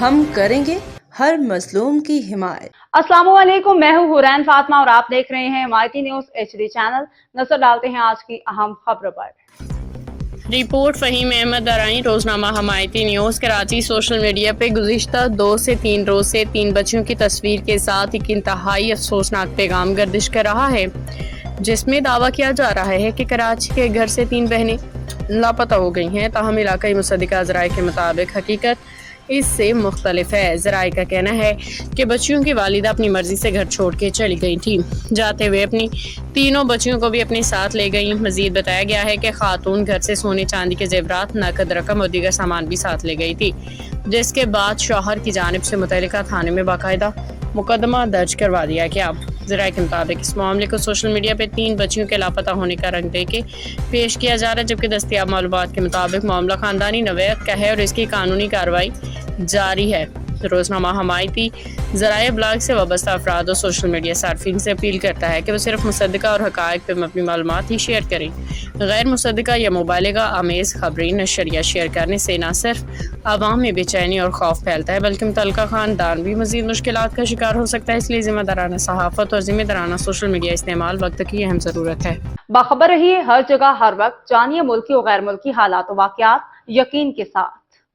ہم کریں گے ہر مظلوم کی حمایت۔ السلام علیکم، میں ہوں حورین فاطمہ اور آپ دیکھ رہے ہیں حمایتی نیوز HD چینل۔ نظر ڈالتے ہیں آج کی اہم خبروں پر۔ رپورٹ فہیم احمد درائیں، روزنامہ حمایتی نیوز کراچی۔ سوشل میڈیا پہ گزشتہ 2 سے 3 روز سے 3 بچیوں کی تصویر کے ساتھ ایک انتہائی افسوسناک پیغام گردش کر رہا ہے، جس میں دعویٰ کیا جا رہا ہے کہ کراچی کے گھر سے 3 بہنیں لاپتہ ہو گئی ہیں۔ تاہم علاقائی مصدقہ ذرائع کے مطابق حقیقت اس سے مختلف ہے۔ ذرائع کا کہنا ہے کہ بچیوں کی والدہ اپنی مرضی سے گھر چھوڑ کے چلی گئی تھی، جاتے ہوئے اپنی تینوں بچیوں کو بھی اپنے ساتھ لے گئیں۔ مزید بتایا گیا ہے کہ خاتون گھر سے سونے چاندی کے زیورات، نقد رقم اور دیگر سامان بھی ساتھ لے گئی تھی، جس کے بعد شوہر کی جانب سے متعلقہ تھانے میں باقاعدہ مقدمہ درج کروا دیا گیا۔ ذرائع کے مطابق اس معاملے کو سوشل میڈیا پہ 3 بچیوں کے لاپتہ ہونے کا رنگ دے کے پیش کیا جا رہا ہے، جبکہ دستیاب معلومات کے مطابق معاملہ خاندانی نوعیت کا ہے اور اس کی قانونی کارروائی جاری ہے۔ روزنامہ حمایتی ذرائع ابلاغ سے وابستہ افراد اور سوشل میڈیا صارفین سے اپیل کرتا ہے کہ وہ صرف مصدقہ اور حقائق پہ مبنی معلومات ہی شیئر کریں۔ غیر مصدقہ یا مبالغہ آمیز خبریں نشر یا شیئر کرنے سے نہ صرف عوام میں بے چینی اور خوف پھیلتا ہے، بلکہ متعلقہ خاندان بھی مزید مشکلات کا شکار ہو سکتا ہے۔ اس لیے ذمہ دارانہ صحافت اور ذمہ دارانہ سوشل میڈیا استعمال وقت کی اہم ضرورت ہے۔ باخبر رہیے ہر جگہ ہر وقت، جانیے ملکی و غیر ملکی حالات و واقعات یقین کے ساتھ۔